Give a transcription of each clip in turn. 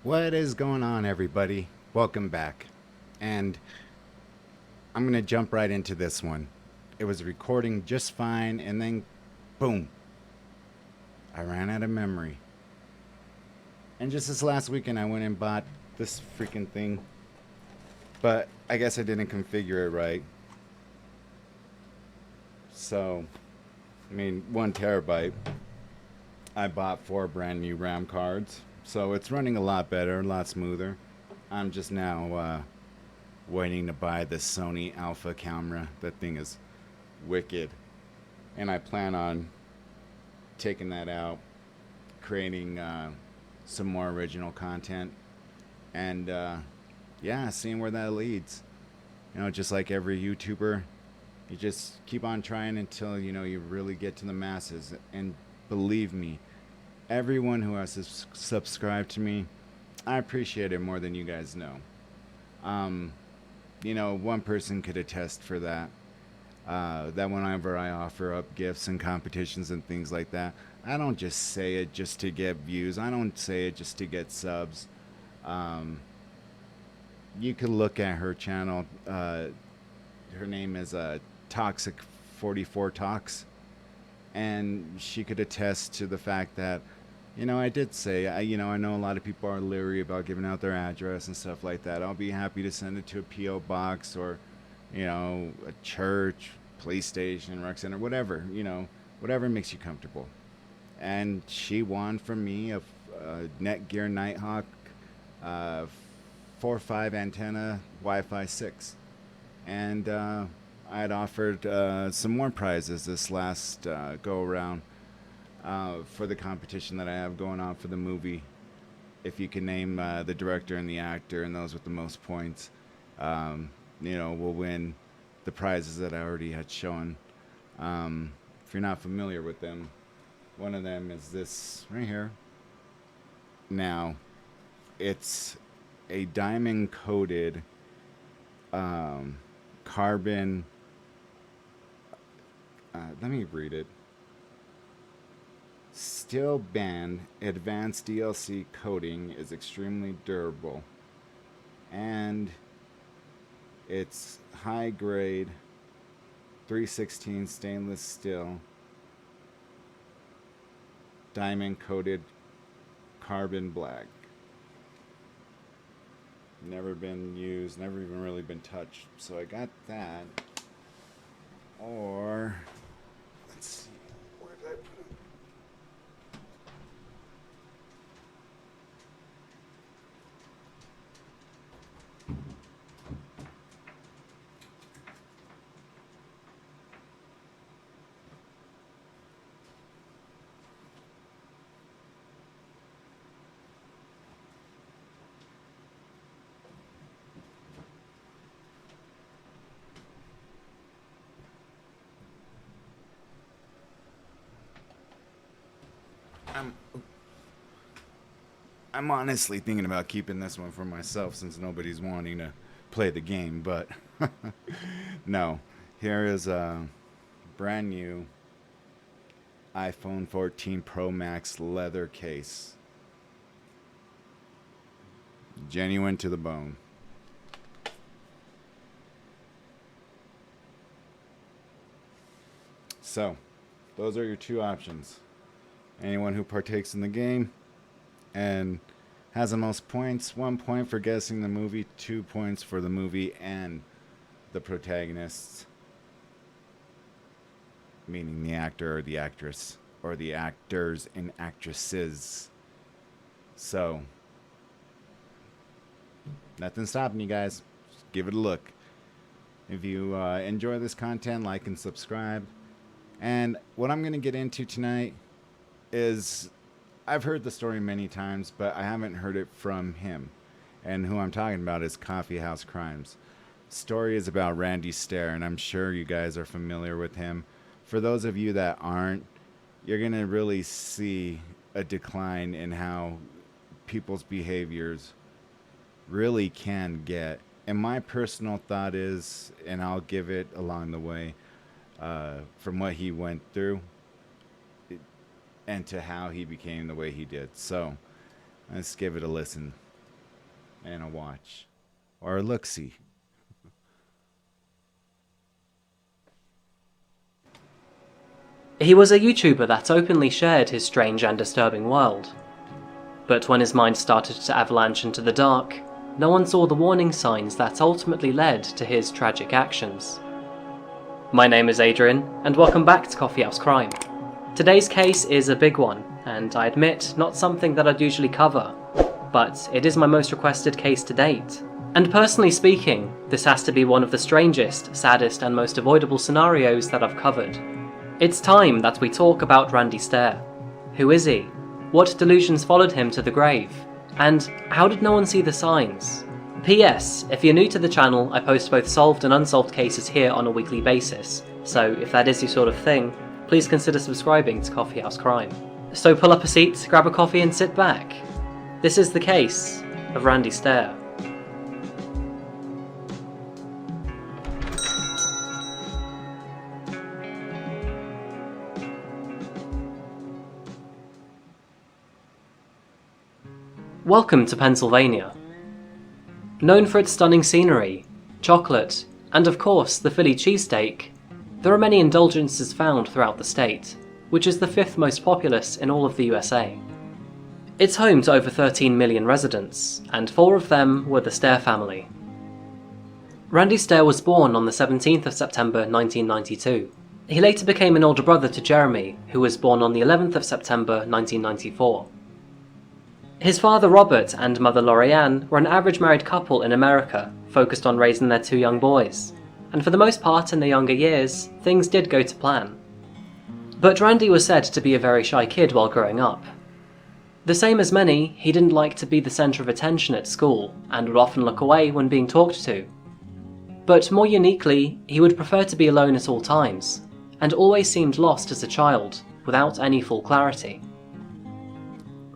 What is going on, everybody? Welcome back. And I'm going to jump right into this one. It was recording just fine, and then boom, I ran out of memory. And just this last weekend, I went and bought this freaking thing, but I guess I didn't configure it right. So, I mean, 1 terabyte. I bought 4 brand new RAM cards, so it's running a lot better, a lot smoother. I'm just now waiting to buy the Sony Alpha camera. That thing is wicked. And I plan on taking that out, creating some more original content, and yeah, seeing where that leads. Just like every YouTuber, you just keep on trying until you really get to the masses. And believe me, everyone who has subscribed to me, I appreciate it more than you guys know. Um, one person could attest for that. That whenever I offer up gifts and competitions and things like that, I don't just say it just to get views. I don't say it just to get subs. Um, you could look at her channel. Her name is Toxic 44 Talks, and she could attest to the fact that I did say, I know a lot of people are leery about giving out their address and stuff like that. I'll be happy to send it to a P.O. box or, a church, police station, rec center, whatever, whatever makes you comfortable. And she won from me a Netgear Nighthawk uh, 4.5 antenna Wi-Fi 6. And I had offered some more prizes this last go around for the competition that I have going on for the movie. If you can name the director and the actor and those with the most points, will win the prizes that I already had shown. If you're not familiar with them, one of them is this right here. Now, it's a diamond coated carbon. Let me read it. Steel band advanced DLC coating is extremely durable, and it's high grade 316 stainless steel diamond coated carbon black. Never been used, never even really been touched. So I got that. Or let's see, where did I put it? I'm I'm honestly thinking about keeping this one for myself since nobody's wanting to play the game, but no. Here is a brand new iPhone 14 Pro Max leather case. Genuine to the bone. So, those are your two options. Anyone who partakes in the game and has the most points, 1 point for guessing the movie, 2 points for the movie and the protagonists, meaning the actor or the actress, or the actors and actresses. So, nothing stopping you guys. Just give it a look. If you enjoy this content, like and subscribe. And what I'm going to get into tonight is, I've heard the story many times, but I haven't heard it from him. And who I'm talking about is Coffeehouse Crimes. Story is about Randy Stair, and I'm sure you guys are familiar with him. For those of you that aren't, you're going to really see a decline in how people's behaviors really can get. And my personal thought is, and I'll give it along the way, from what he went through and to how he became the way he did. So let's give it a listen. and a watch. Or a look-see. He was a YouTuber that openly shared his strange and disturbing world. But when his mind started to avalanche into the dark, no one saw the warning signs that ultimately led to his tragic actions. My name is Adrian, and welcome back to Coffeehouse Crime. Today's case is a big one, and I admit, not something that I'd usually cover, but it is my most requested case to date. And personally speaking, this has to be one of the strangest, saddest, and most avoidable scenarios that I've covered. It's time that we talk about Randy Stair. Who is he? What delusions followed him to the grave? And how did no one see the signs? P.S. If you're new to the channel, I post both solved and unsolved cases here on a weekly basis, so if that is your sort of thing, please consider subscribing to Coffeehouse Crime. So pull up a seat, grab a coffee and sit back. This is the case of Randy Stair. Welcome to Pennsylvania. Known for its stunning scenery, chocolate, and of course the Philly cheesesteak, there are many indulgences found throughout the state, which is the 5th most populous in all of the USA. It's home to over 13 million residents, and 4 of them were the Stair family. Randy Stair was born on the 17th of September 1992. He later became an older brother to Jeremy, who was born on the 11th of September 1994. His father Robert and mother Lorianne were an average married couple in America, focused on raising their 2 young boys, and for the most part in their younger years, things did go to plan. But Randy was said to be a very shy kid while growing up. The same as many, he didn't like to be the centre of attention at school, and would often look away when being talked to. But more uniquely, he would prefer to be alone at all times, and always seemed lost as a child, without any full clarity.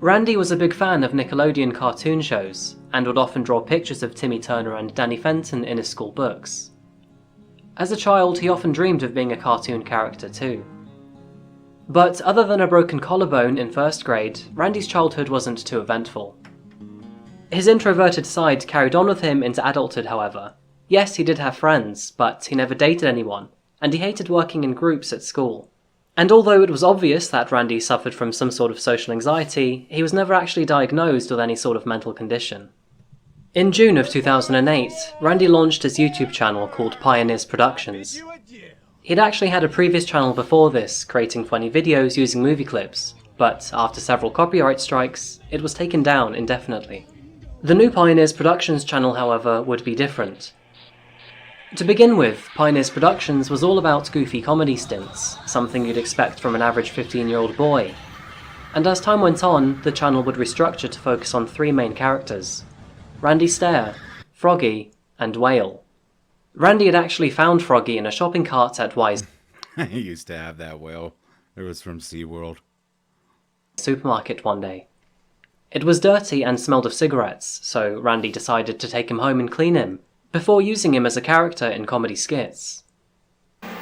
Randy was a big fan of Nickelodeon cartoon shows, and would often draw pictures of Timmy Turner and Danny Fenton in his school books. As a child, he often dreamed of being a cartoon character too. But other than a broken collarbone in 1st grade, Randy's childhood wasn't too eventful. His introverted side carried on with him into adulthood, however. Yes, he did have friends, but he never dated anyone, and he hated working in groups at school. And although it was obvious that Randy suffered from some sort of social anxiety, he was never actually diagnosed with any sort of mental condition. In June of 2008, Randy launched his YouTube channel called Pioneers Productions. He'd actually had a previous channel before this, creating funny videos using movie clips, but after several copyright strikes, it was taken down indefinitely. The new Pioneers Productions channel, however, would be different. To begin with, Pioneers Productions was all about goofy comedy stints, something you'd expect from an average 15-year-old boy. And as time went on, the channel would restructure to focus on 3 main characters: Randy Stair, Froggy, and Whale. Randy had actually found Froggy in a shopping cart at Wise I used to have that whale. It was from SeaWorld. Supermarket one day. It was dirty and smelled of cigarettes, so Randy decided to take him home and clean him, before using him as a character in comedy skits.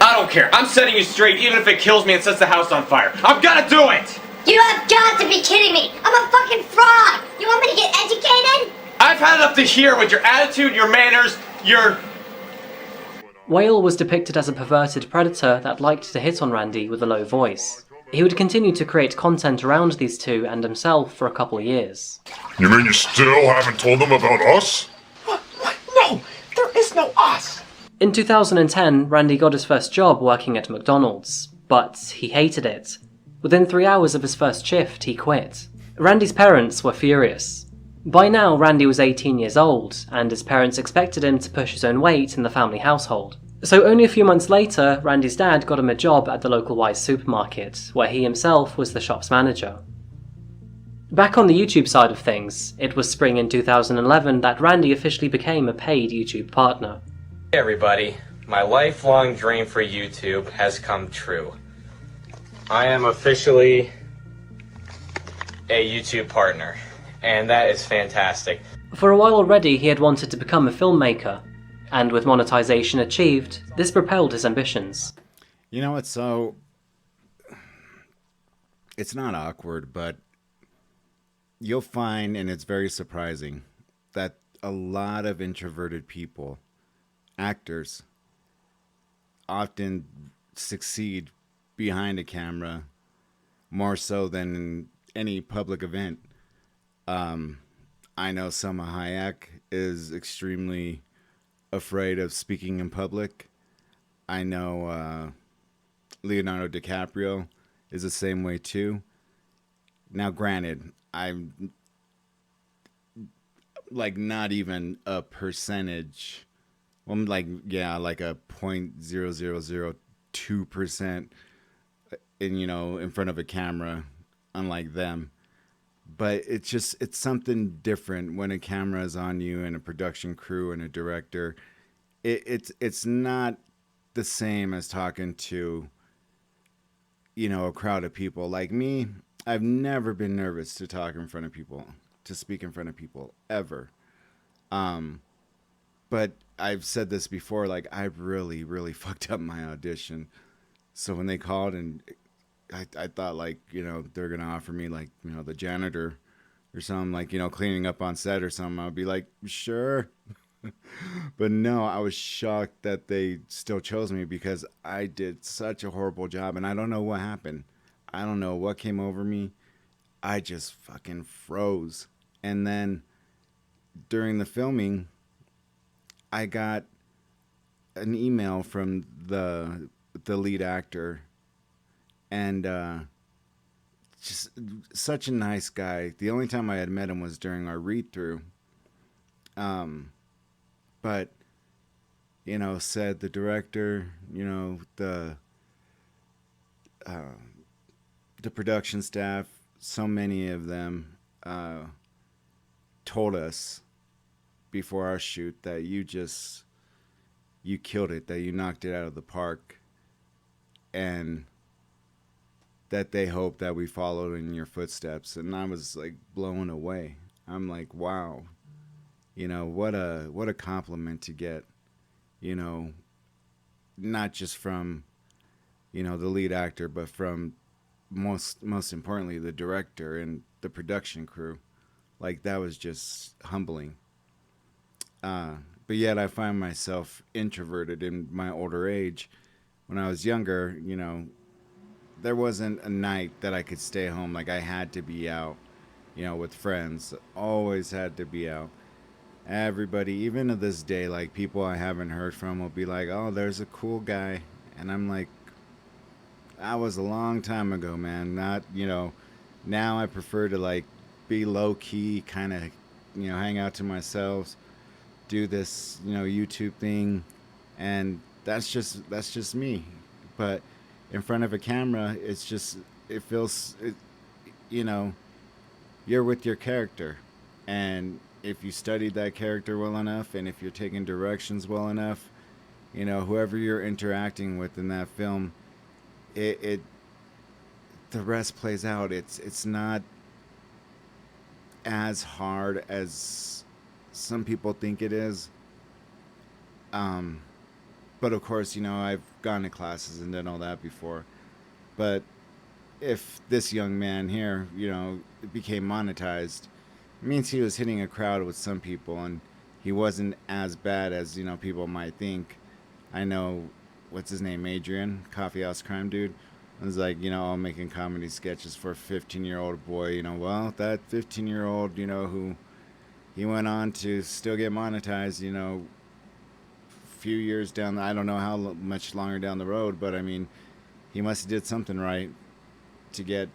I don't care. I'm setting you straight even if it kills me and sets the house on fire. I'm gonna do it! You have got to be kidding me! I'm a fucking frog! You want me to get educated? I've had it up to here with your attitude, your manners, your... Whale was depicted as a perverted predator that liked to hit on Randy with a low voice. He would continue to create content around these two and himself for a couple of years. You mean you still haven't told them about us? What? No! There is no us! In 2010, Randy got his first job working at McDonald's, but he hated it. Within 3 hours of his first shift, he quit. Randy's parents were furious. By now, Randy was 18 years old, and his parents expected him to push his own weight in the family household. So only a few months later, Randy's dad got him a job at the local Wise supermarket, where he himself was the shop's manager. Back on the YouTube side of things, it was spring in 2011 that Randy officially became a paid YouTube partner. Hey everybody, my lifelong dream for YouTube has come true. I am officially a YouTube partner, and that is fantastic. For a while already, he had wanted to become a filmmaker, and with monetization achieved, this propelled his ambitions. You know, it's so... It's not awkward, but you'll find, and it's very surprising, that a lot of introverted people, actors, often succeed behind a camera more so than in any public event. I know Selma Hayek is extremely afraid of speaking in public. I know Leonardo DiCaprio is the same way too. Now, granted, I'm like not even a percentage. Well, I'm like, yeah, like a 0.0002% in front of a camera, unlike them. But it's something different when a camera is on you and a production crew and a director. It's not the same as talking to, a crowd of people. Like me, I've never been nervous to talk in front of people, to speak in front of people, ever. But I've said this before, like, I really, really fucked up my audition. So when they called and I thought, like, they're going to offer me, like, the janitor or something, like, cleaning up on set or something, I'd be like, sure. But no, I was shocked that they still chose me because I did such a horrible job. And I don't know what happened. I don't know what came over me. I just fucking froze. And then during the filming, I got an email from the lead actor, and just such a nice guy. The only time I had met him was during our read-through. But, said the director, the production staff, so many of them told us before our shoot that you killed it, that you knocked it out of the park, and that they hope that we followed in your footsteps. And I was like blown away. I'm like, wow, what a compliment to get, not just from, the lead actor, but from most importantly, the director and the production crew. Like, that was just humbling. But yet I find myself introverted in my older age. When I was younger, there wasn't a night that I could stay home. Like, I had to be out, with friends. Always had to be out. Everybody, even to this day, like, people I haven't heard from will be like, oh, there's a cool guy. And I'm like, that was a long time ago, man. Not, now I prefer to, like, be low-key, kind of, hang out to myself, do this, YouTube thing, and that's just me. But in front of a camera, it feels, you're with your character, and if you studied that character well enough, and if you're taking directions well enough, whoever you're interacting with in that film, the rest plays out. It's not as hard as some people think it is. But of course, I've gone to classes and done all that before. But if this young man here, became monetized, it means he was hitting a crowd with some people, and he wasn't as bad as, people might think. I know, what's his name, Adrian, Coffeehouse Crime Dude, was like, I'm making comedy sketches for a 15-year-old boy, well, that 15-year-old, who he went on to still get monetized, a few years down, I don't know how much longer down the road, but I mean, he must have did something right to get,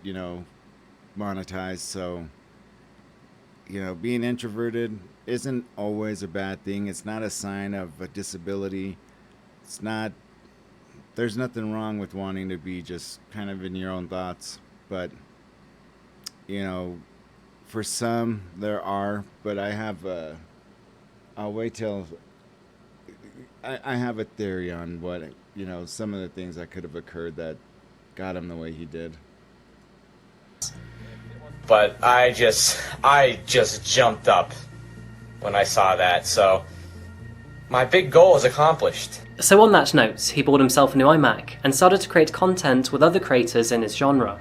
monetized. So, being introverted isn't always a bad thing. It's not a sign of a disability. There's nothing wrong with wanting to be just kind of in your own thoughts, but, for some there are, but I have I'll wait till I have a theory on what, some of the things that could have occurred that got him the way he did. But I just jumped up when I saw that, so my big goal is accomplished. So on that note, he bought himself a new iMac and started to create content with other creators in his genre.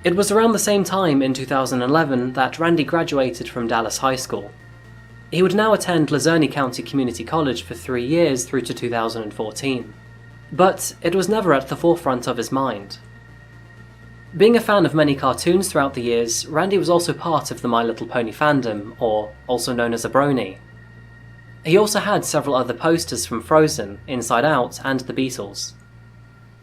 It was around the same time in 2011 that Randy graduated from Dallas High School. He would now attend Luzerne County Community College for 3 years through to 2014. But it was never at the forefront of his mind. Being a fan of many cartoons throughout the years, Randy was also part of the My Little Pony fandom, or also known as a brony. He also had several other posters from Frozen, Inside Out, and the Beatles.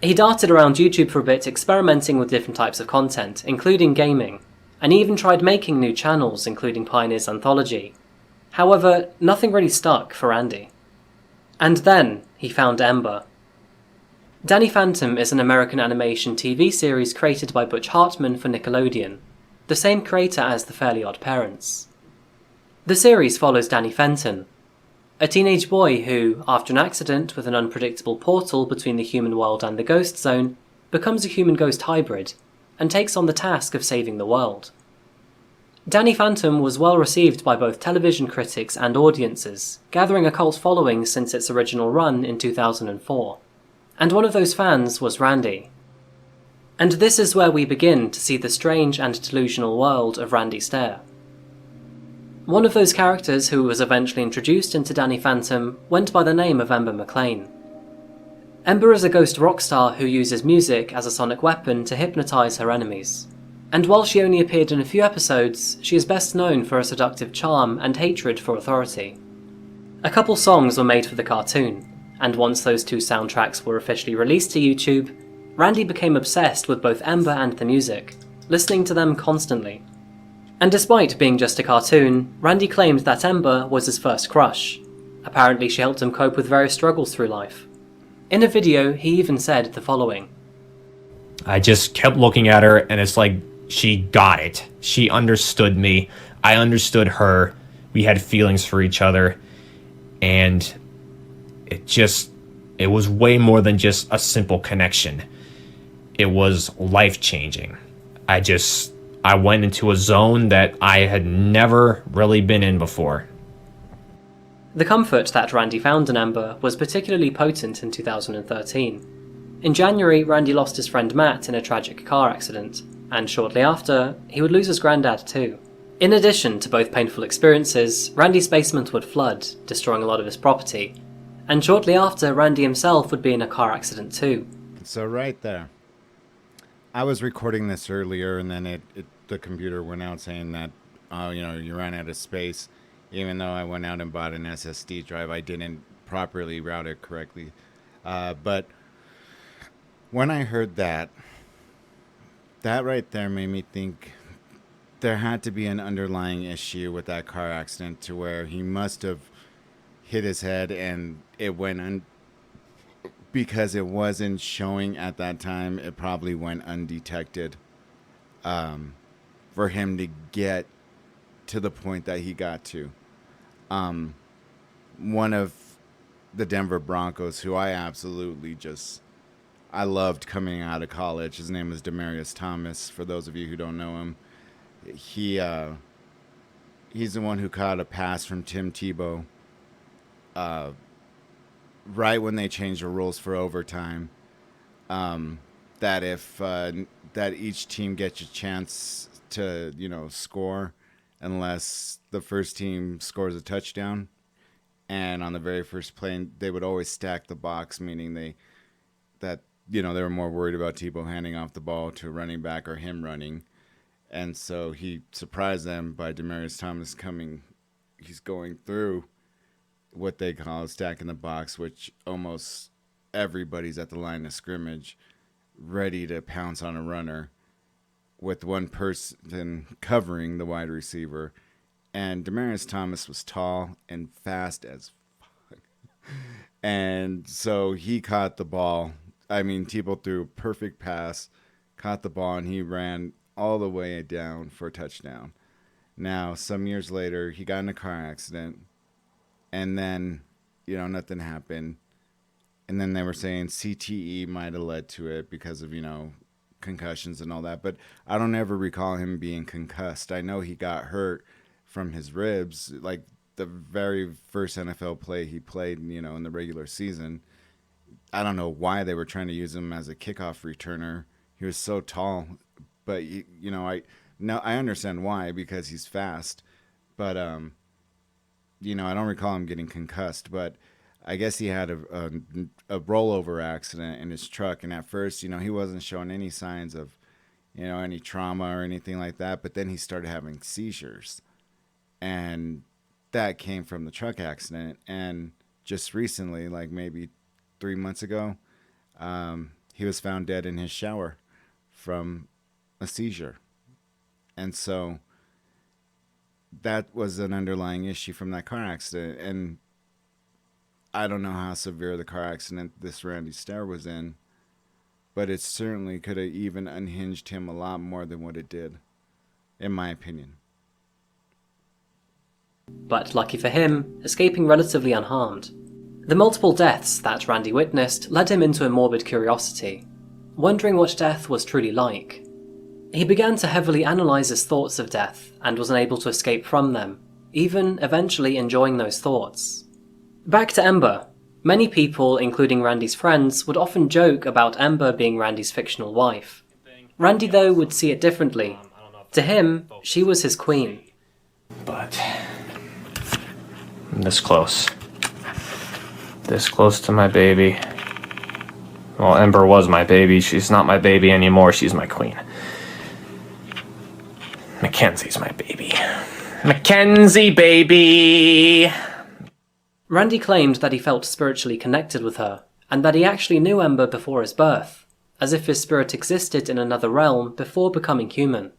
He darted around YouTube for a bit, experimenting with different types of content, including gaming, and he even tried making new channels, including Pioneer's Anthology. However, nothing really stuck for Randy. And then he found Ember. Danny Phantom is an American animation TV series created by Butch Hartman for Nickelodeon, the same creator as The Fairly Odd Parents. The series follows Danny Fenton, a teenage boy who, after an accident with an unpredictable portal between the human world and the ghost zone, becomes a human-ghost hybrid and takes on the task of saving the world. Danny Phantom was well received by both television critics and audiences, gathering a cult following since its original run in 2004. And one of those fans was Randy. And this is where we begin to see the strange and delusional world of Randy Stair. One of those characters who was eventually introduced into Danny Phantom went by the name of Ember McLain. Ember is a ghost rock star who uses music as a sonic weapon to hypnotize her enemies. And while she only appeared in a few episodes, she is best known for a seductive charm and hatred for authority. A couple songs were made for the cartoon, and once those 2 soundtracks were officially released to YouTube, Randy became obsessed with both Ember and the music, listening to them constantly. And despite being just a cartoon, Randy claimed that Ember was his first crush. Apparently she helped him cope with various struggles through life. In a video, he even said the following: I just kept looking at her, and it's like she got it. She understood me. I understood her. We had feelings for each other. And it was way more than just a simple connection. It was life-changing. I went into a zone that I had never really been in before. The comfort that Randy found in Ember was particularly potent in 2013. In January, Randy lost his friend Matt in a tragic car accident, and shortly after, he would lose his granddad too. In addition to both painful experiences, Randy's basement would flood, destroying a lot of his property, and shortly after, Randy himself would be in a car accident too. So right there. I was recording this earlier, and then the computer went out saying that, you ran out of space. Even though I went out and bought an SSD drive, I didn't properly route it correctly. But when I heard that right there made me think there had to be an underlying issue with that car accident to where he must have hit his head and it went because it wasn't showing at that time. It probably went undetected for him to get to the point that he got to. One of the Denver Broncos, who I absolutely I loved coming out of college. His name was Demaryius Thomas. For those of you who don't know him, he's the one who caught a pass from Tim Tebow right when they changed the rules for overtime. That if that each team gets a chance to score unless the first team scores a touchdown, and on the very first play they would always stack the box, meaning they were more worried about Tebow handing off the ball to a running back or him running. And so he surprised them by Demaryius Thomas he's going through what they call stacking the box, which almost everybody's at the line of scrimmage ready to pounce on a runner with one person covering the wide receiver. And Demaryius Thomas was tall and fast as fuck. And so he caught the ball. I mean, Tebow threw a perfect pass, caught the ball, and he ran all the way down for a touchdown. Now, some years later, he got in a car accident, and then, nothing happened. And then they were saying CTE might have led to it because of, concussions and all that. But I don't ever recall him being concussed. I know he got hurt from his ribs, like the very first NFL play he played, in the regular season. I don't know why they were trying to use him as a kickoff returner. He was so tall, but I understand why, because he's fast. But I don't recall him getting concussed, but I guess he had a rollover accident in his truck. And at first, he wasn't showing any signs of, any trauma or anything like that. But then he started having seizures. And that came from the truck accident. And just recently, like maybe 3 months ago, he was found dead in his shower from a seizure. And so that was an underlying issue from that car accident. And I don't know how severe the car accident this Randy Stair was in, but it certainly could have even unhinged him a lot more than what it did, in my opinion. But lucky for him, escaping relatively unharmed. The multiple deaths that Randy witnessed led him into a morbid curiosity, wondering what death was truly like. He began to heavily analyse his thoughts of death and was unable to escape from them, even eventually enjoying those thoughts. Back to Ember. Many people, including Randy's friends, would often joke about Ember being Randy's fictional wife. Randy, though, would see it differently. To him, she was his queen. But I'm this close. This close to my baby. Well, Ember was my baby. She's not my baby anymore. She's my queen. Mackenzie's my baby. Mackenzie, baby! Randy claimed that he felt spiritually connected with her, and that he actually knew Ember before his birth, as if his spirit existed in another realm before becoming human.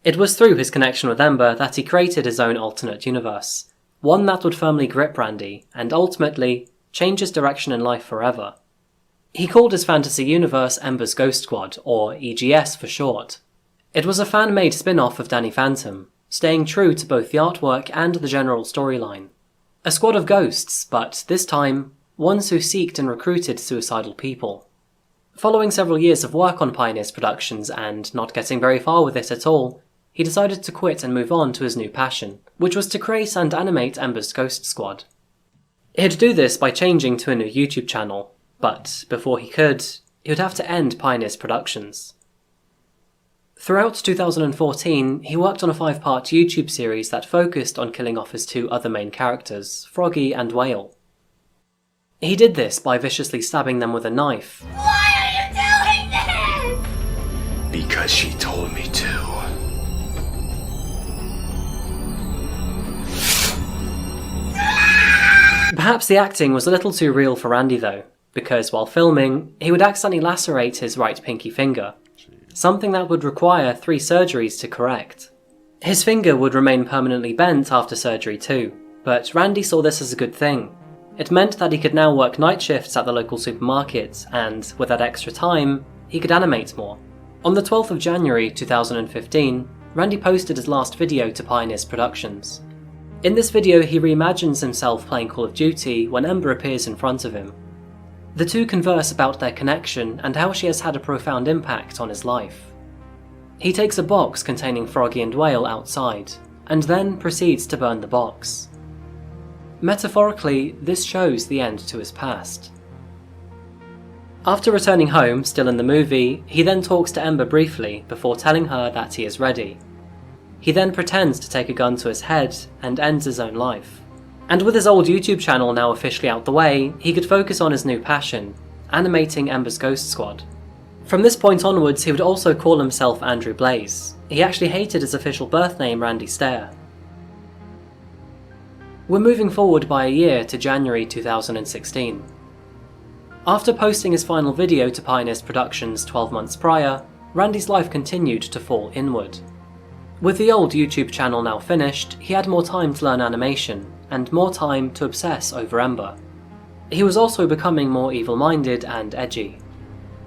It was through his connection with Ember that he created his own alternate universe, one that would firmly grip Randy, and ultimately, change his direction in life forever. He called his fantasy universe Ember's Ghost Squad, or EGS for short. It was a fan-made spin-off of Danny Phantom, staying true to both the artwork and the general storyline. A squad of ghosts, but this time, ones who seeked and recruited suicidal people. Following several years of work on Pioneer's Productions and not getting very far with it at all, he decided to quit and move on to his new passion, which was to create and animate Ember's Ghost Squad. He'd do this by changing to a new YouTube channel, but before he could, he would have to end Pioneer's Productions. Throughout 2014, he worked on a 5-part YouTube series that focused on killing off his 2 other main characters, Froggy and Whale. He did this by viciously stabbing them with a knife. Why are you doing this? Because she told me to. Perhaps the acting was a little too real for Randy though, because while filming, he would accidentally lacerate his right pinky finger, something that would require 3 surgeries to correct. His finger would remain permanently bent after surgery too, but Randy saw this as a good thing. It meant that he could now work night shifts at the local supermarket, and with that extra time, he could animate more. On the 12th of January 2015, Randy posted his last video to Pioneer's Productions. In this video, he reimagines himself playing Call of Duty when Ember appears in front of him. The two converse about their connection and how she has had a profound impact on his life. He takes a box containing Froggy and Whale outside, and then proceeds to burn the box. Metaphorically, this shows the end to his past. After returning home, still in the movie, he then talks to Ember briefly before telling her that he is ready. He then pretends to take a gun to his head and ends his own life. And with his old YouTube channel now officially out the way, he could focus on his new passion, animating Ember's Ghost Squad. From this point onwards, he would also call himself Andrew Blaze. He actually hated his official birth name, Randy Stair. We're moving forward by a year to January 2016. After posting his final video to Pioneer's Productions 12 months prior, Randy's life continued to fall inward. With the old YouTube channel now finished, he had more time to learn animation, and more time to obsess over Ember. He was also becoming more evil-minded and edgy.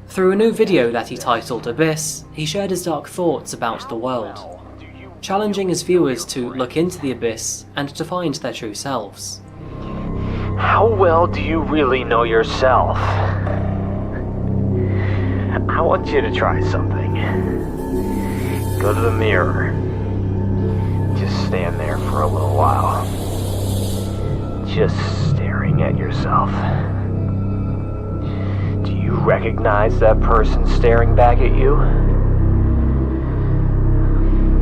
Through a new video that he titled Abyss, he shared his dark thoughts about the world, challenging his viewers to look into the abyss and to find their true selves. How well do you really know yourself? I want you to try something. Go to the mirror. Just stand there for a little while. Just staring at yourself. Do you recognize that person staring back at you?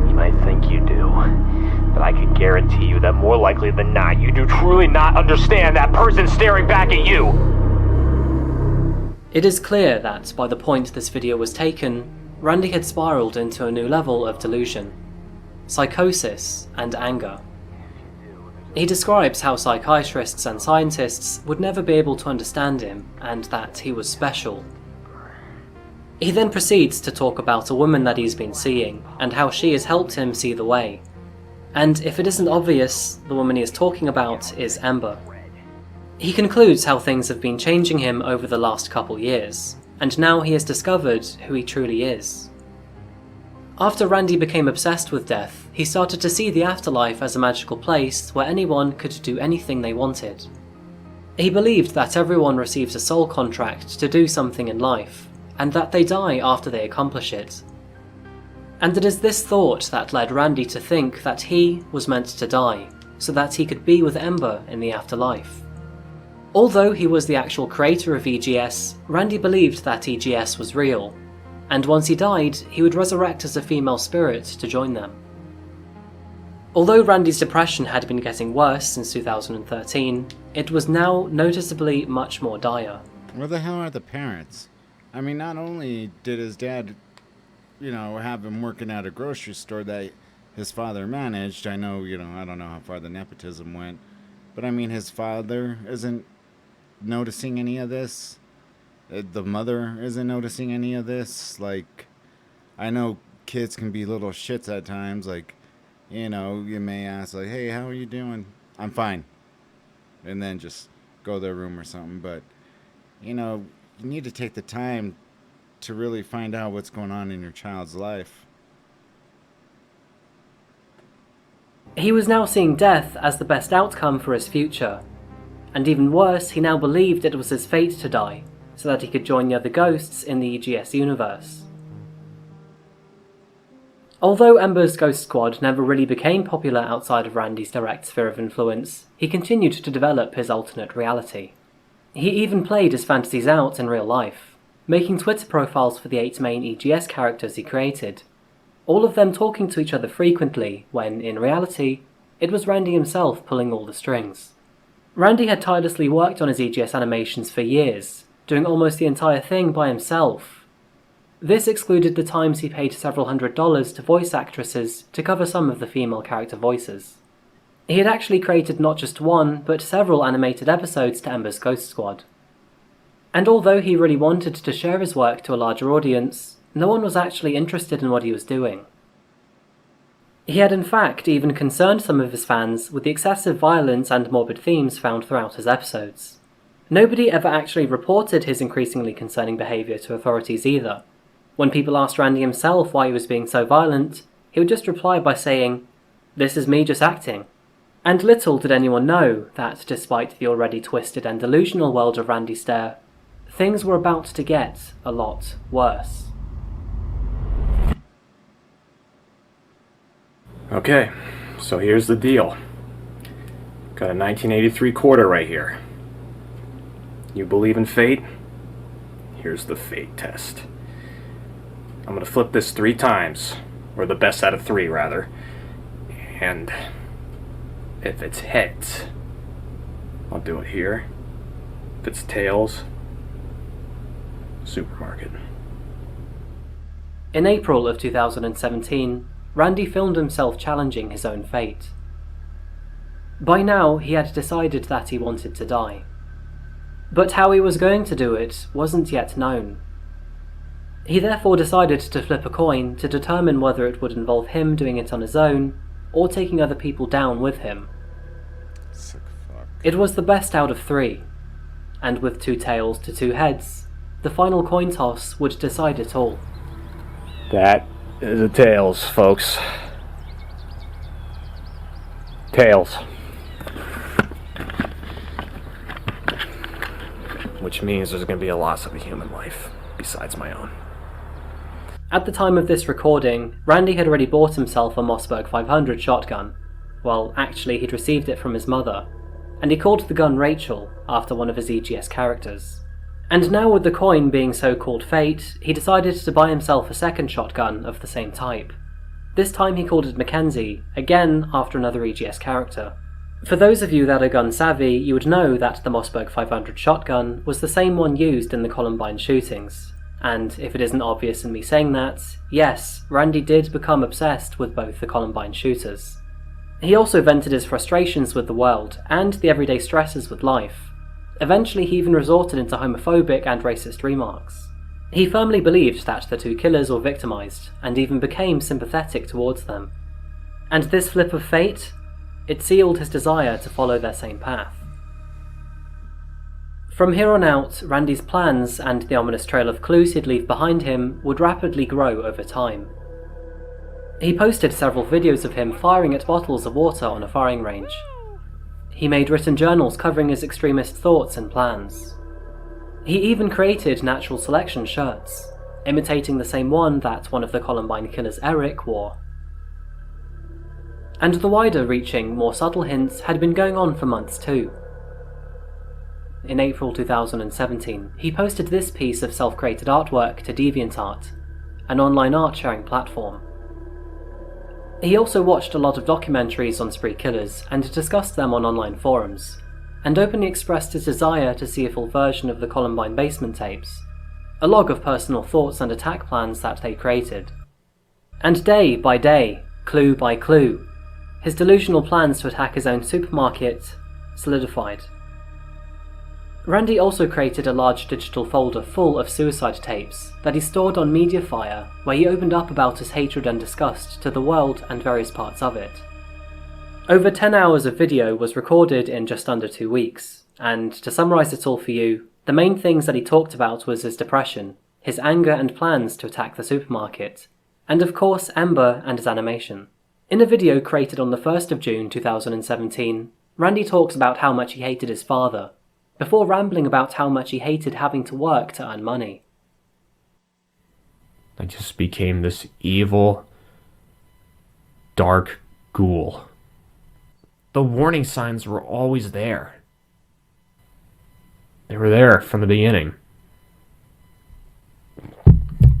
You might think you do, but I can guarantee you that more likely than not, you do truly not understand that person staring back at you! It is clear that by the point this video was taken, Randy had spiraled into a new level of delusion, psychosis, and anger. He describes how psychiatrists and scientists would never be able to understand him, and that he was special. He then proceeds to talk about a woman that he's been seeing, and how she has helped him see the way. And if it isn't obvious, the woman he is talking about is Ember. He concludes how things have been changing him over the last couple years, and now he has discovered who he truly is. After Randy became obsessed with death, he started to see the afterlife as a magical place where anyone could do anything they wanted. He believed that everyone receives a soul contract to do something in life, and that they die after they accomplish it. And it is this thought that led Randy to think that he was meant to die, so that he could be with Ember in the afterlife. Although he was the actual creator of EGS, Randy believed that EGS was real, and once he died, he would resurrect as a female spirit to join them. Although Randy's depression had been getting worse since 2013, it was now noticeably much more dire. Where the hell are the parents? I mean, not only did his dad, have him working at a grocery store that his father managed. I know, I don't know how far the nepotism went. But I mean, his father isn't noticing any of this. The mother isn't noticing any of this. Like, I know kids can be little shits at times. Like, you may ask, like, hey, how are you doing? I'm fine. And then just go to their room or something. But, you need to take the time to really find out what's going on in your child's life. He was now seeing death as the best outcome for his future. And even worse, he now believed it was his fate to die, so that he could join the other ghosts in the EGS universe. Although Ember's Ghost Squad never really became popular outside of Randy's direct sphere of influence, he continued to develop his alternate reality. He even played his fantasies out in real life, making Twitter profiles for the 8 main EGS characters he created, all of them talking to each other frequently when, in reality, it was Randy himself pulling all the strings. Randy had tirelessly worked on his EGS animations for years, doing almost the entire thing by himself. This excluded the times he paid several $100s to voice actresses to cover some of the female character voices. He had actually created not just one, but several animated episodes to Ember's Ghost Squad. And although he really wanted to share his work to a larger audience, no one was actually interested in what he was doing. He had in fact even concerned some of his fans with the excessive violence and morbid themes found throughout his episodes. Nobody ever actually reported his increasingly concerning behaviour to authorities either. When people asked Randy himself why he was being so violent, he would just reply by saying, "This is me just acting." And little did anyone know that despite the already twisted and delusional world of Randy Stair, things were about to get a lot worse. Okay, so here's the deal. Got a 1983 quarter right here. You believe in fate? Here's the fate test. I'm gonna flip this 3 times, or the best out of 3 rather, and if it's heads, I'll do it here. If it's tails, supermarket. In April of 2017, Randy filmed himself challenging his own fate. By now, he had decided that he wanted to die. But how he was going to do it wasn't yet known. He therefore decided to flip a coin to determine whether it would involve him doing it on his own, or taking other people down with him. Sick fuck. It was the best out of 3, and with 2 tails to 2 heads, the final coin toss would decide it all. That is a tails, folks. Tails. Which means there's going to be a loss of a human life, besides my own. At the time of this recording, Randy had already bought himself a Mossberg 500 shotgun. Well, actually he'd received it from his mother, and he called the gun Rachel, after one of his EGS characters. And now with the coin being so-called fate, he decided to buy himself a second shotgun of the same type. This time he called it Mackenzie, again after another EGS character. For those of you that are gun savvy, you would know that the Mossberg 500 shotgun was the same one used in the Columbine shootings. And if it isn't obvious in me saying that, yes, Randy did become obsessed with both the Columbine shooters. He also vented his frustrations with the world and the everyday stresses with life. Eventually he even resorted into homophobic and racist remarks. He firmly believed that the two killers were victimized, and even became sympathetic towards them. And this flip of fate? It sealed his desire to follow their same path. From here on out, Randy's plans and the ominous trail of clues he'd leave behind him would rapidly grow over time. He posted several videos of him firing at bottles of water on a firing range. He made written journals covering his extremist thoughts and plans. He even created natural selection shirts, imitating the same one that one of the Columbine killers, Eric, wore. And the wider-reaching, more subtle hints had been going on for months too. In April 2017, he posted this piece of self-created artwork to DeviantArt, an online art-sharing platform. He also watched a lot of documentaries on spree killers and discussed them on online forums, and openly expressed his desire to see a full version of the Columbine basement tapes, a log of personal thoughts and attack plans that they created. And day by day, clue by clue, his delusional plans to attack his own supermarket solidified. Randy also created a large digital folder full of suicide tapes that he stored on Mediafire, where he opened up about his hatred and disgust to the world and various parts of it. Over 10 hours of video was recorded in just under 2 weeks, and to summarise it all for you, the main things that he talked about was his depression, his anger and plans to attack the supermarket, and of course Ember and his animation. In a video created on the 1st of June 2017, Randy talks about how much he hated his father, before rambling about how much he hated having to work to earn money. I just became this evil, dark ghoul. The warning signs were always there. They were there from the beginning.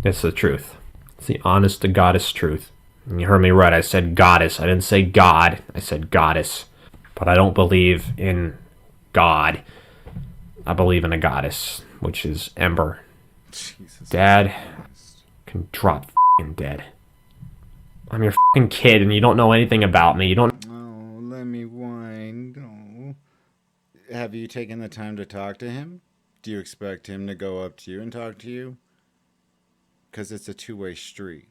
It's the truth. It's the honest to goddess truth. And you heard me right, I said goddess. I didn't say God, I said goddess. But I don't believe in God. I believe in a goddess, which is Ember. Jesus Dad Christ. can drop f***ing dead. I'm your f***ing kid and you don't know anything about me. You don't... Oh, let me whine. Oh. Have you taken the time to talk to him? Do you expect him to go up to you and talk to you? Because it's a two-way street.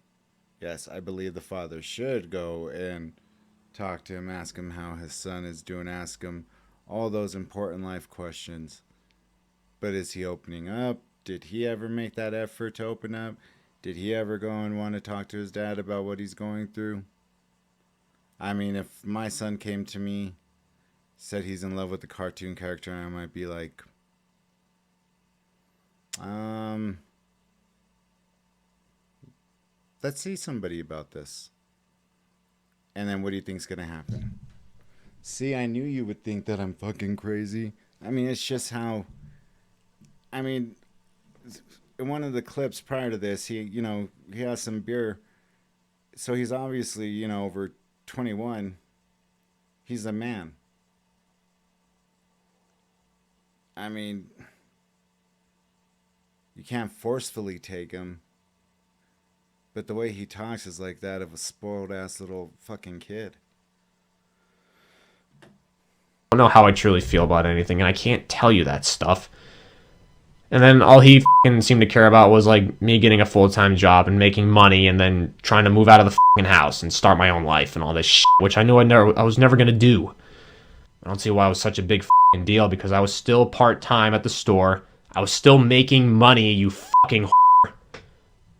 Yes, I believe the father should go and talk to him, ask him how his son is doing, ask him all those important life questions. But is he opening up? Did he ever make that effort to open up? Did he ever go and want to talk to his dad about what he's going through? I mean, if my son came to me, said he's in love with the cartoon character, I might be like, let's see somebody about this. And then what do you think's gonna happen? See, I knew you would think that I'm fucking crazy. I mean, it's just how... I mean, in one of the clips prior to this, he has some beer. So he's obviously, over 21. He's a man. I mean, you can't forcefully take him. But the way he talks is like that of a spoiled-ass little fucking kid. I don't know how I truly feel about anything, and I can't tell you that stuff. And then all he f***ing seemed to care about was, like, me getting a full-time job and making money and then trying to move out of the f***ing house and start my own life and all this shit, which I knew I was never going to do. I don't see why it was such a big f***ing deal, because I was still part-time at the store. I was still making money, you f***ing whore.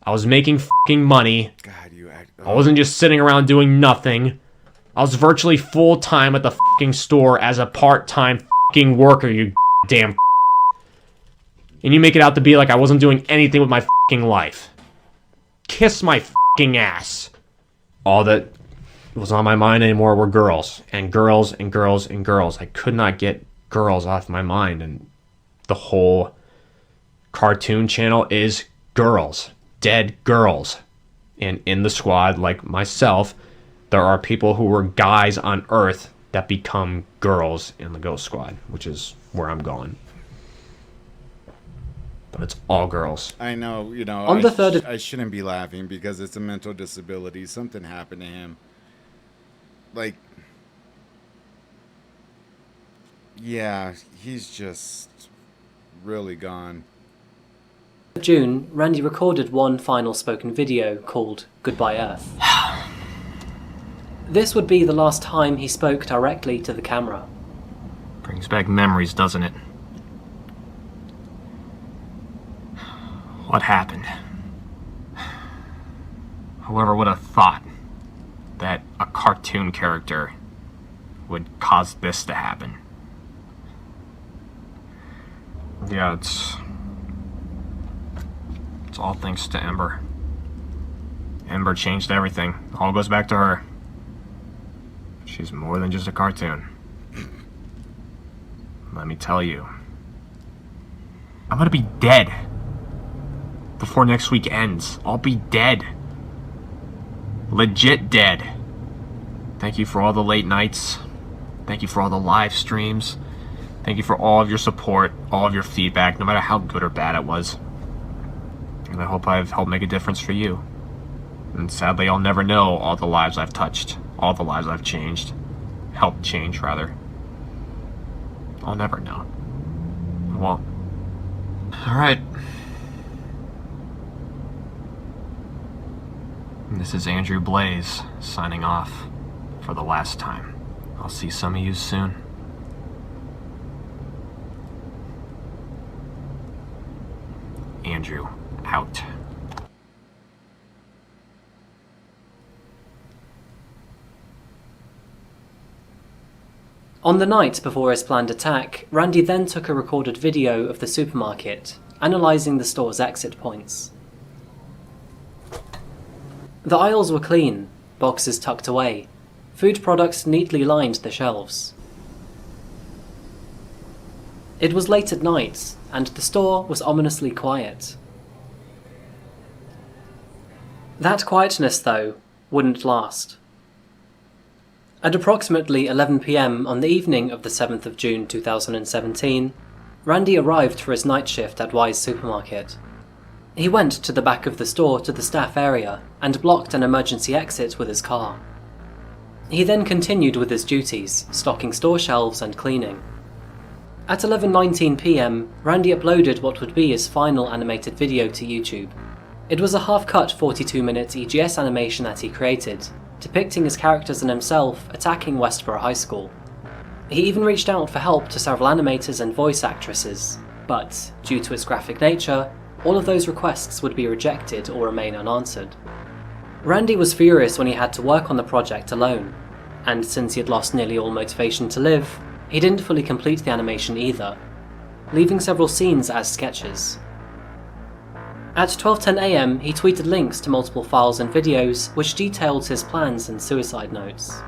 I was making f***ing money. God, you act... I wasn't just sitting around doing nothing. I was virtually full-time at the f***ing store as a part-time f***ing worker, you damn f***. And you make it out to be like I wasn't doing anything with my f***ing life. Kiss my f***ing ass. All that was on my mind anymore were girls. And girls and girls and girls. I could not get girls off my mind. And the whole cartoon channel is girls. Dead girls. And in the squad, like myself, there are people who were guys on Earth that become girls in the Ghost Squad, which is where I'm going. But it's all girls. I know, On the third I shouldn't be laughing because it's a mental disability. Something happened to him. Like, yeah, he's just really gone. June, Randy recorded one final spoken video called Goodbye Earth. This would be the last time he spoke directly to the camera. Brings back memories, doesn't it? What happened? Whoever would have thought that a cartoon character would cause this to happen? Yeah, it's all thanks to Ember. Ember changed everything. All goes back to her. She's more than just a cartoon. Let me tell you. I'm gonna be dead before next week ends. I'll be dead. Legit dead. Thank you for all the late nights. Thank you for all the live streams. Thank you for all of your support, all of your feedback, no matter how good or bad it was. And I hope I've helped make a difference for you. And sadly, I'll never know all the lives I've touched, all the lives I've changed. Helped change, rather. I'll never know. I won't. Alright. This is Andrew Blaze, signing off for the last time. I'll see some of you soon. Andrew, out. On the night before his planned attack, Randy then took a recorded video of the supermarket, analysing the store's exit points. The aisles were clean, boxes tucked away, food products neatly lined the shelves. It was late at night, and the store was ominously quiet. That quietness, though, wouldn't last. At approximately 11 PM on the evening of the 7th of June 2017, Randy arrived for his night shift at Wise Supermarket. He went to the back of the store to the staff area and blocked an emergency exit with his car. He then continued with his duties, stocking store shelves and cleaning. At 11:19 PM, Randy uploaded what would be his final animated video to YouTube. It was a half-cut 42-minute EGS animation that he created, depicting his characters and himself attacking Westboro High School. He even reached out for help to several animators and voice actresses, but, due to its graphic nature, all of those requests would be rejected or remain unanswered. Randy was furious when he had to work on the project alone, and since he had lost nearly all motivation to live, he didn't fully complete the animation either, leaving several scenes as sketches. At 12:10 AM, he tweeted links to multiple files and videos which detailed his plans and suicide notes.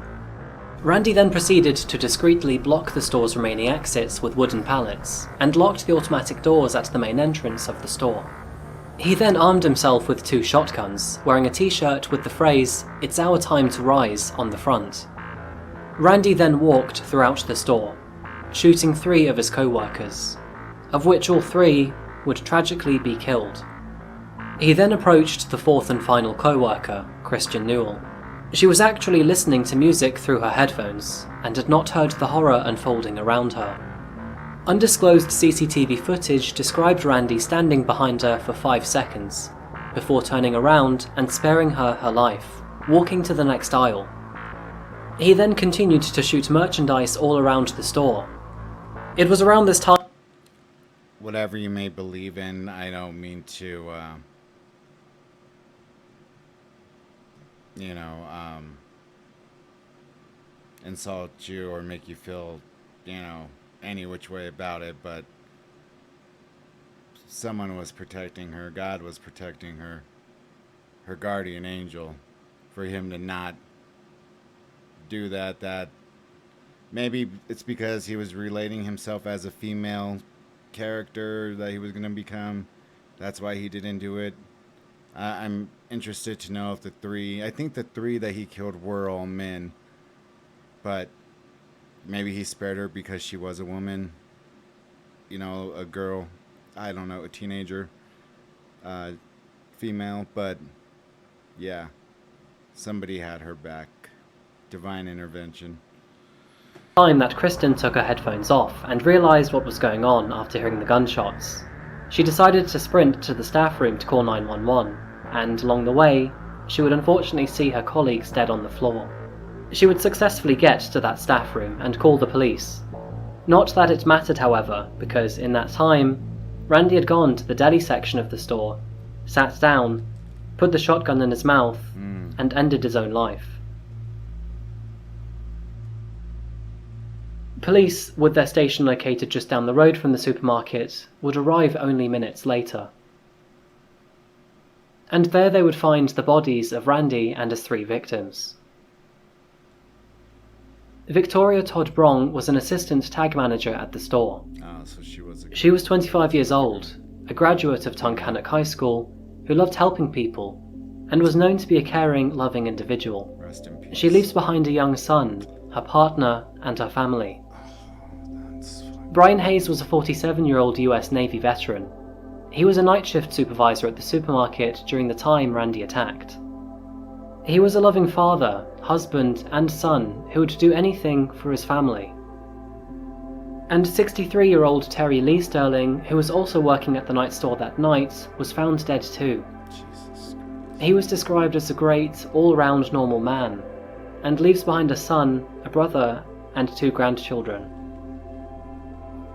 Randy then proceeded to discreetly block the store's remaining exits with wooden pallets, and locked the automatic doors at the main entrance of the store. He then armed himself with 2 shotguns, wearing a t-shirt with the phrase, "It's our time to rise," on the front. Randy then walked throughout the store, shooting 3 of his co-workers, of which all 3 would tragically be killed. He then approached the 4th and final co-worker, Christian Newell. She was actually listening to music through her headphones, and had not heard the horror unfolding around her. Undisclosed CCTV footage described Randy standing behind her for 5 seconds, before turning around and sparing her her life, walking to the next aisle. He then continued to shoot merchandise all around the store. It was around this time... Whatever you may believe in, I don't mean to, insult you or make you feel, any which way about it, but someone was protecting her, God was protecting her, her guardian angel, for him to not do that maybe it's because he was relating himself as a female character that he was going to become. That's why he didn't do it. I'm interested to know if I think the 3 that he killed were all men, but maybe he spared her because she was a woman, you know, a girl, I don't know, a teenager, female, but yeah, somebody had her back. Divine intervention. Time that Kristen took her headphones off and realised what was going on after hearing the gunshots. She decided to sprint to the staff room to call 911, and along the way, she would unfortunately see her colleagues dead on the floor. She would successfully get to that staff room and call the police. Not that it mattered, however, because in that time, Randy had gone to the deli section of the store, sat down, put the shotgun in his mouth, and ended his own life. Police, with their station located just down the road from the supermarket, would arrive only minutes later. And there they would find the bodies of Randy and his 3 victims. Victoria Todd Brong was an assistant tag manager at the store. So she was 25 years old, a graduate of Tunkhannock High School, who loved helping people, and was known to be a caring, loving individual. Rest in peace. She leaves behind a young son, her partner, and her family. Brian Hayes was a 47-year-old US Navy veteran. He was a night shift supervisor at the supermarket during the time Randy attacked. He was a loving father, husband, and son who would do anything for his family. And 63-year-old Terry Lee Sterling, who was also working at the night store that night, was found dead too. He was described as a great, all-round normal man, and leaves behind a son, a brother, and 2 grandchildren.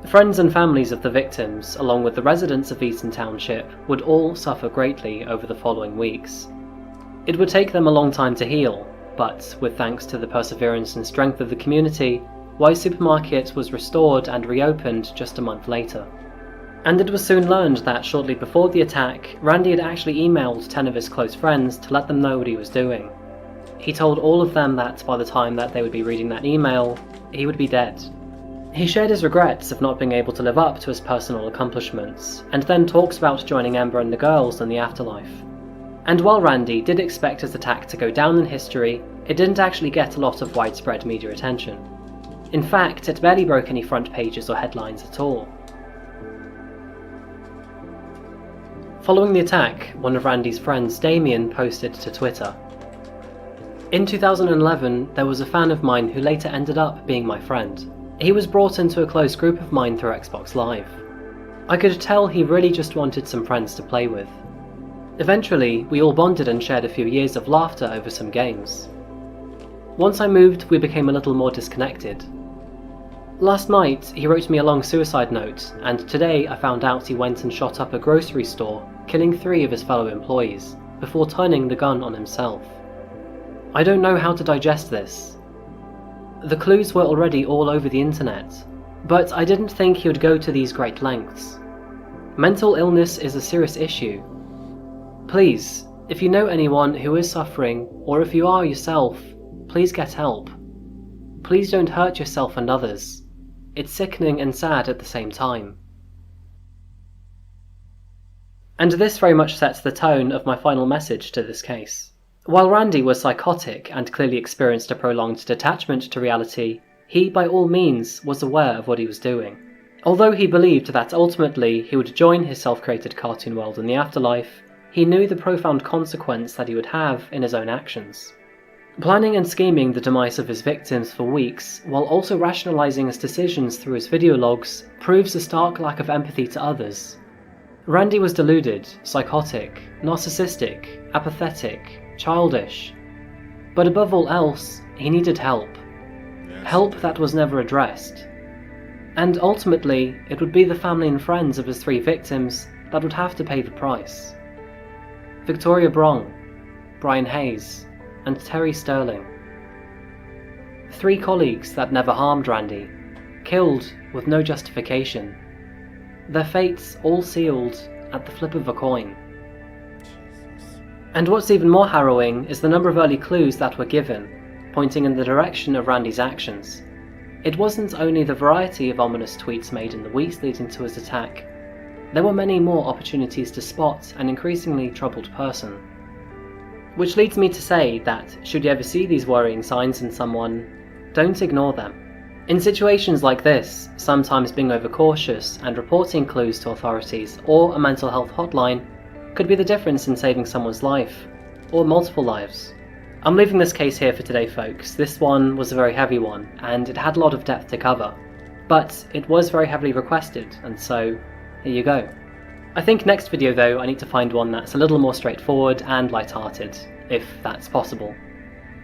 Friends and families of the victims, along with the residents of Easton Township, would all suffer greatly over the following weeks. It would take them a long time to heal, but with thanks to the perseverance and strength of the community, Wise Supermarket was restored and reopened just a month later. And it was soon learned that shortly before the attack, Randy had actually emailed 10 of his close friends to let them know what he was doing. He told all of them that by the time that they would be reading that email, he would be dead. He shared his regrets of not being able to live up to his personal accomplishments, and then talks about joining Ember and the girls in the afterlife. And while Randy did expect his attack to go down in history, it didn't actually get a lot of widespread media attention. In fact, it barely broke any front pages or headlines at all. Following the attack, one of Randy's friends, Damien, posted to Twitter, "In 2011, there was a fan of mine who later ended up being my friend. He was brought into a close group of mine through Xbox Live. I could tell he really just wanted some friends to play with. Eventually, we all bonded and shared a few years of laughter over some games. Once I moved, we became a little more disconnected. Last night, he wrote me a long suicide note, and today I found out he went and shot up a grocery store, killing 3 of his fellow employees, before turning the gun on himself. I don't know how to digest this. The clues were already all over the internet, but I didn't think he would go to these great lengths. Mental illness is a serious issue. Please, if you know anyone who is suffering, or if you are yourself, please get help. Please don't hurt yourself and others. It's sickening and sad at the same time." And this very much sets the tone of my final message to this case. While Randy was psychotic and clearly experienced a prolonged detachment to reality, he by all means was aware of what he was doing. Although he believed that ultimately he would join his self-created cartoon world in the afterlife, he knew the profound consequence that he would have in his own actions. Planning and scheming the demise of his victims for weeks, while also rationalizing his decisions through his video logs, proves a stark lack of empathy to others. Randy was deluded, psychotic, narcissistic, apathetic, childish. But above all else, he needed help. Help that was never addressed. And ultimately, it would be the family and friends of his 3 victims that would have to pay the price. Victoria Brong, Brian Hayes, and Terry Sterling. 3 colleagues that never harmed Randy, killed with no justification. Their fates all sealed at the flip of a coin. And what's even more harrowing is the number of early clues that were given, pointing in the direction of Randy's actions. It wasn't only the variety of ominous tweets made in the weeks leading to his attack, there were many more opportunities to spot an increasingly troubled person. Which leads me to say that, should you ever see these worrying signs in someone, don't ignore them. In situations like this, sometimes being overcautious and reporting clues to authorities or a mental health hotline could be the difference in saving someone's life, or multiple lives. I'm leaving this case here for today, folks. This one was a very heavy one, and it had a lot of depth to cover. But it was very heavily requested, and so here you go. I think next video though, I need to find one that's a little more straightforward and light-hearted, if that's possible.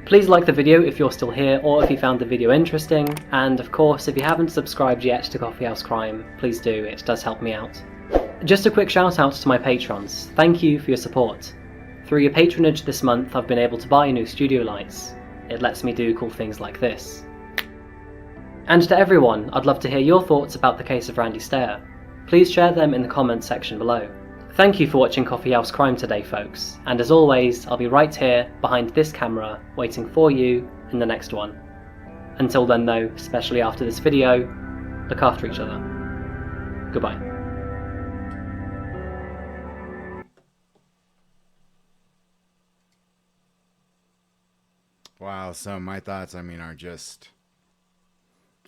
Please like the video if you're still here, or if you found the video interesting, and of course if you haven't subscribed yet to Coffeehouse Crime, please do, it does help me out. Just a quick shout out to my patrons, thank you for your support. Through your patronage this month I've been able to buy new studio lights. It lets me do cool things like this. And to everyone, I'd love to hear your thoughts about the case of Randy Stair. Please share them in the comments section below. Thank you for watching Coffeehouse Crime today, folks, and as always, I'll be right here behind this camera waiting for you in the next one. Until then though, especially after this video, look after each other. Goodbye. Wow, so my thoughts, are just...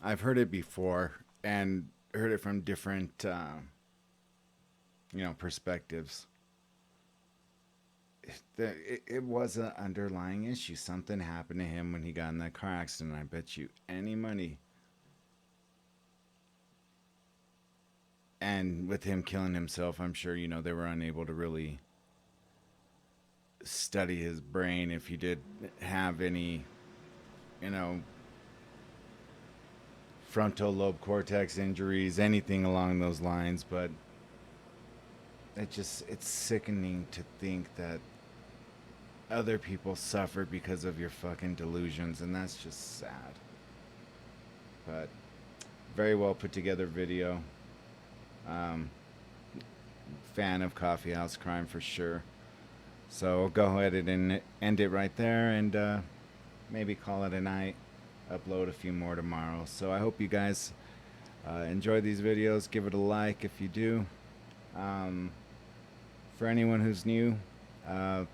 I've heard it before, and heard it from different, perspectives. It was an underlying issue. Something happened to him when he got in that car accident. I bet you any money. And with him killing himself, I'm sure, they were unable to really study his brain if he did have any, frontal lobe cortex injuries, anything along those lines. But it's sickening to think that other people suffer because of your fucking delusions, and that's just sad. But very well put together video. Fan of Coffeehouse Crime for sure. So we'll go ahead and end it right there, and maybe call it a night. Upload a few more tomorrow. So I hope you guys enjoy these videos. Give it a like if you do. For anyone who's new,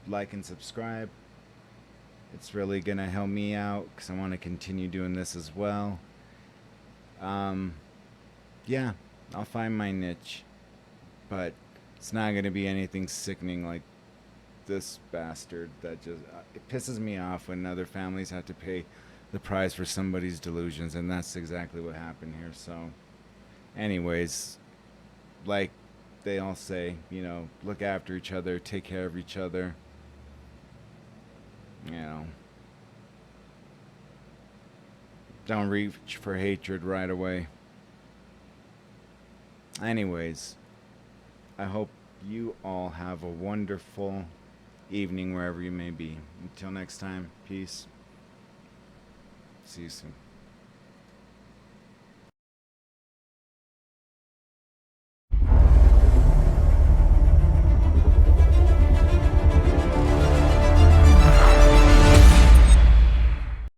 like and subscribe. It's really gonna help me out because I want to continue doing this as well. Yeah, I'll find my niche, but it's not gonna be anything sickening like this bastard that just it pisses me off when other families have to pay the price for somebody's delusions, and that's exactly what happened here. So anyways, like they all say, look after each other, take care of each other, don't reach for hatred right away. Anyways, I hope you all have a wonderful evening wherever you may be. Until next time, peace. See you soon.